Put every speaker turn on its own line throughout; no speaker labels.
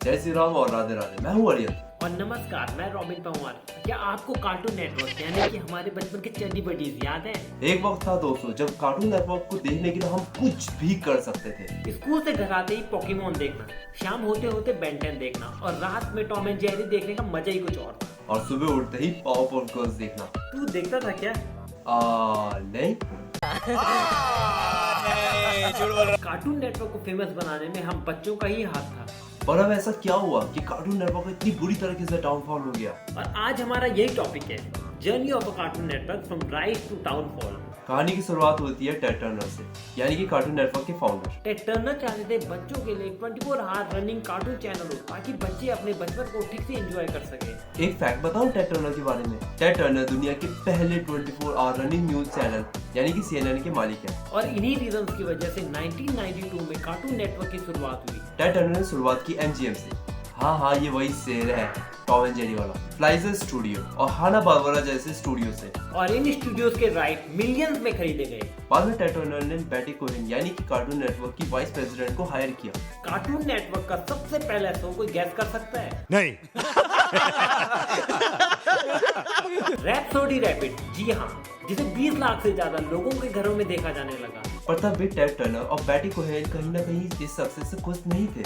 जय श्री राम और राधे राधे। मैं हूँ अरियन।
और नमस्कार, मैं रॉबिन पंवार। क्या आपको कार्टून नेटवर्क यानी कि हमारे बचपन के चड्डी बडीज याद हैं?
एक वक्त था दोस्तों जब कार्टून नेटवर्क को देखने के लिए हम कुछ भी कर सकते थे।
स्कूल से घर आते ही पोकेमोन देखना, शाम होते होते बेन 10 देखना और रात में टॉम एंड जेरी देखने का मजा ही कुछ और था।
और सुबह उठते ही पावरपुफ गर्ल्स देखना।
तू देखता था क्या?
नहीं।
कार्टून नेटवर्क को फेमस बनाने में हम बच्चों का ही हाथ था।
पर अब ऐसा क्या हुआ कि कार्टून नेटवर्क इतनी बुरी तरीके से डाउनफॉल हो गया।
और आज हमारा यही टॉपिक है, journey of a Cartoon Network from rise to downfall.
कहानी की शुरुआत होती है टेड टर्नर से, यानी कि कार्टून नेटवर्क के फाउंडर।
टेड टर्नर चाहते थे बच्चों के लिए 24 आवर रनिंग कार्टून चैनल हो ताकि बच्चे अपने बचपन को ठीक से एंजॉय कर सके।
एक फैक्ट बताऊं टेड टर्नर के बारे में। टेड टर्नर दुनिया के पहले 24 आवर रनिंग न्यूज चैनल यानी कि CNN के मालिक है।
और इन्हीं रीजंस की वजह से 1992 में कार्टून नेटवर्क की शुरुआत हुई।
टेड टर्नर ने शुरुआत की MGM से। हाँ, ये वही शेर है, टॉम एंड जेरी वाला। फ्लाइजर स्टूडियो और हाना बार्बरा जैसे स्टूडियो से।
और इन स्टूडियोज के राइट मिलियंस में खरीदे गए। बाद
में टेड टर्नर ने बेटी कोहेन यानी कि कार्टून नेटवर्क की वाइस प्रेसिडेंट को हायर किया।
कार्टून नेटवर्क का सबसे पहला शो कोई गैस कर सकता है?
नहीं।
रैप्सोडी रैपिड, जी हाँ, जिसे 20 लाख से ज्यादा लोगों के घरों में देखा जाने लगा।
पर तब भी टेड टर्नर और बेटी कोहेन कहीं ना कहीं इस सक्सेस से खुश नहीं थे।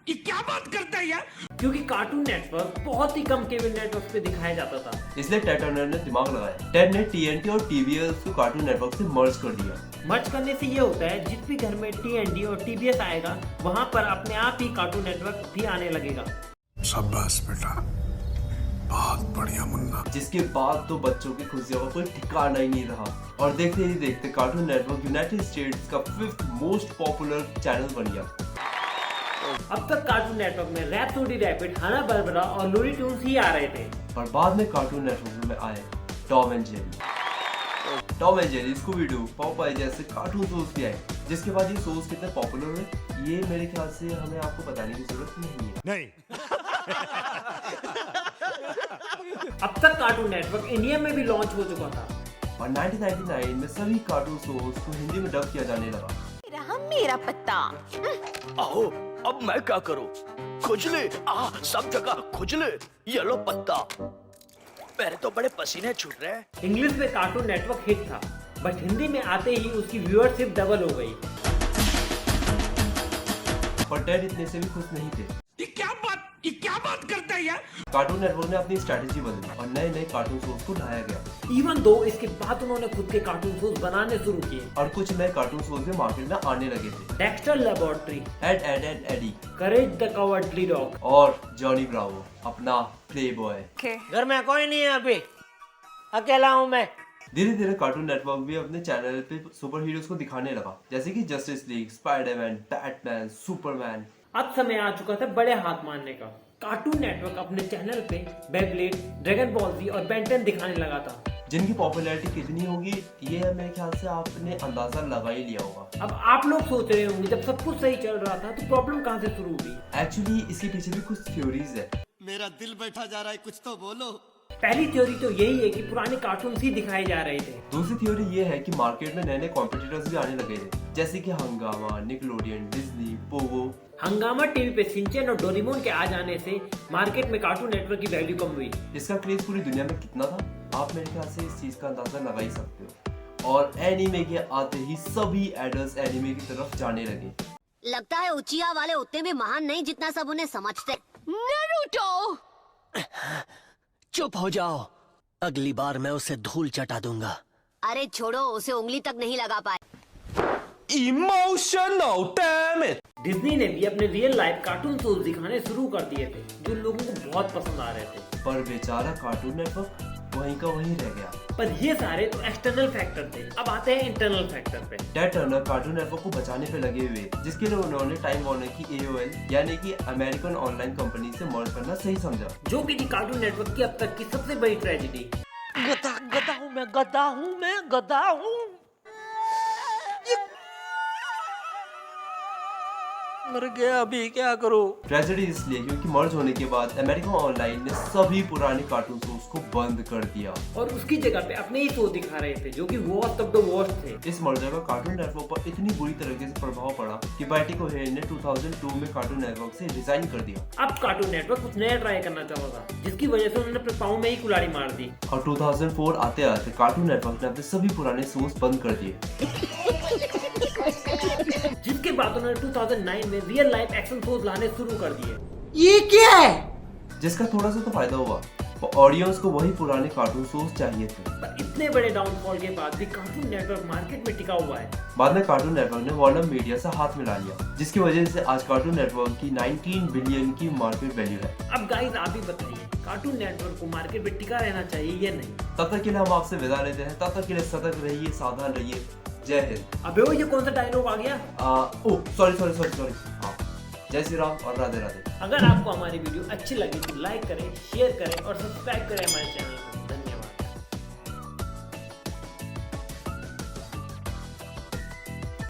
ये क्या बात करता है यार?
क्योंकि कार्टून नेटवर्क बहुत ही कम केबल नेटवर्क पे दिखाया जाता था।
इसलिए टेड टर्नर ने दिमाग लगाया। टेड ने TNT और TBS को कार्टून नेटवर्क से मर्ज कर दिया।
मर्ज करने से ये होता है, जिस भी घर में TNT और TBS आएगा वहाँ पर अपने आप ही कार्टून नेटवर्क भी आने लगेगा।
शाबाश बेटा, बहुत बढ़िया मुन्ना।
जिसके बाद तो बच्चों की खुशियों का कोई ठिकाना ही नहीं रहा और देखते ही देखते कार्टून नेटवर्क यूनाइटेड स्टेट्स का 5th मोस्ट पॉपुलर चैनल बन गया।
अब तक कार्टून नेटवर्क में रैप्सोडी रैपिड, हाना बार्बरा और लूनी ट्यून्स ही आ रहे थे।
पर बाद में कार्टून नेटवर्क में आए Tom and Jerry, Scooby Doo, पॉपाई जैसे कार्टून शोज भी आए। जिसके बाद ये शोज कितने पॉपुलर हुए ये मेरे ख्याल से हमें आपको बताने की जरूरत नहीं है।
नहीं।
अब तक कार्टून नेटवर्क इंडिया में भी लॉन्च हो चुका था
और 1999 में सभी कार्टून शोज को हिंदी में डब किया जाने लगा।
मेरा पत्ता।
आओ, अब मैं क्या करूं? खुजली, सब जगह खुजली। ये लो पत्ता। मेरे तो बड़े पसीने छूट रहे हैं।
इंग्लिश में कार्टून नेटवर्क हिट था, बट हिंदी में आते ही उसकी व्यूअरशिप डबल हो गई।
पर टेड इतने से भी खुश नहीं थे।
ये क्या बात करता है यार?
कार्टून नेटवर्क ने अपनी स्ट्रेटेजी बदली और नए नए कार्टून शोज को लाया गया।
इवन दो इसके बाद उन्होंने खुद के कार्टून शोज बनाने शुरू किए
और कुछ नए कार्टून शोज भी मार्केट में आने लगे थे।
Dexter laboratory,
Ed and Eddy,
Courage the Cowardly Dog
और जॉनी ब्रावो अपना प्लेबॉय।
घर में कोई नहीं है, अभी अकेला हूँ मैं।
धीरे धीरे कार्टून नेटवर्क भी अपने चैनल पे सुपर हीरोज को दिखाने लगा, जैसे कि justice league, Spiderman, Batman, Superman.
अब समय आ चुका था बड़े हाथ मारने का। कार्टून नेटवर्क अपने चैनल पे बेब्लेड, ड्रैगन बॉल जी और बेन 10 दिखाने लगा था,
जिनकी पॉपुलैरिटी कितनी होगी ये मेरे ख्याल से आपने अंदाजा लगा ही लिया होगा।
अब आप लोग सोच रहे होंगे जब सब कुछ सही चल रहा था तो प्रॉब्लम कहाँ से शुरू हुई?
एक्चुअली इसके पीछे भी कुछ थ्योरीज है।
मेरा दिल बैठा जा रहा है, कुछ तो बोलो।
पहली थ्योरी तो यही है कि पुराने कार्टून ही दिखाए जा रहे थे।
दूसरी थ्योरी ये है कि मार्केट में नए नए कॉम्पिटिटर्स भी आने लगे थे, जैसे कि हंगामा, निकलोडियन, डिज्नी, पोगो।
हंगामा टीवी पे शिनचैन और डोरेमोन के आ जाने से मार्केट में कार्टून नेटवर्क की वैल्यू कम हुई।
इसका क्रेज पूरी दुनिया में कितना था आप मेरे ख्याल से इस चीज का अंदाजा लगा ही सकते हो। और एनीमे के आते ही सभी एडल्ट्स एनीमे की तरफ जाने लगे।
लगता है उचिया वाले उतने भी महान नहीं जितना सब उन्हें समझते। नारुतो!
चुप हो जाओ, अगली बार मैं उसे धूल चटा दूंगा।
अरे छोड़ो, उसे उंगली तक नहीं लगा पाए।
Emotional damn it.
डिज्नी ने भी अपने रियल लाइफ कार्टून शोज दिखाने शुरू कर दिए थे जो लोगों को बहुत पसंद आ रहे थे।
पर बेचारा कार्टून नेटवर्क वहीं का वहीं रह गया।
पर ये सारे तो एक्सटर्नल फैक्टर थे, अब आते हैं इंटरनल फैक्टर पे।
टेड टर्नर कार्टून नेटवर्क को बचाने पे लगे हुए, जिसके लिए उन्होंने टाइम वार्नर की AOL यानी कि अमेरिकन ऑनलाइन कंपनी से मर्ज करना सही समझा,
जो कि थी कार्टून नेटवर्क की अब तक की सबसे बड़ी ट्रेजेडी। गधा हूँ मैं।
मर गया, अभी क्या करूं?
ट्रेजेडी इसलिए क्योंकि मर्ज होने के बाद अमेरिका ऑनलाइन ने सभी पुराने कार्टून शोज को बंद कर दिया
और उसकी जगह पे अपने ही शो दिखा रहे थे जो कि वर्स्ट ऑफ द वर्स्ट थे।
इस मर्जर का कार्टून नेटवर्क पर इतनी बुरी तरीके से प्रभाव पड़ा कि बैटी कोहेन ने 2002 में कार्टून नेटवर्क से रिजाइन कर दिया।
अब कार्टून नेटवर्क कुछ नया ट्राई करना चाहेगा, जिसकी वजह से उन्होंने अपने पाँव में ही कुल्हाड़ी मार दी।
और 2004 आते आते कार्टून नेटवर्क ने अपने सभी पुराने शोज बंद कर दिए,
जिसके बाद उन्होंने 2009 में रियल लाइफ एक्शन शोज लाने शुरू कर दिए।
ये क्या है?
जिसका थोड़ा सा तो फायदा हुआ, ऑडियंस को वही पुराने कार्टून शोज चाहिए थे।
पर इतने बड़े डाउनफॉल के बाद भी कार्टून नेटवर्क मार्केट में टिका हुआ है।
बाद में कार्टून नेटवर्क ने वार्नर मीडिया से हाथ मिला लिया, जिसकी वजह से आज कार्टून नेटवर्क की 19 बिलियन की मार्केट वैल्यू है।
अब गाइस आप ही बताइए, कार्टून नेटवर्क को मार्केट में टिका रहना चाहिए या नहीं?
तब तक के लिए हम आपसे विदा लेते हैं, तब तक के लिए सतर्क रहिए, सावधान रहिए। जय हिंद।
अबे वो ये कौन सा डायलॉग आ गया?
सॉरी। जय श्री राम और राधे राधे।
अगर आपको हमारी वीडियो अच्छी लगी तो लाइक करें, शेयर करें और सब्सक्राइब करें हमारे चैनल।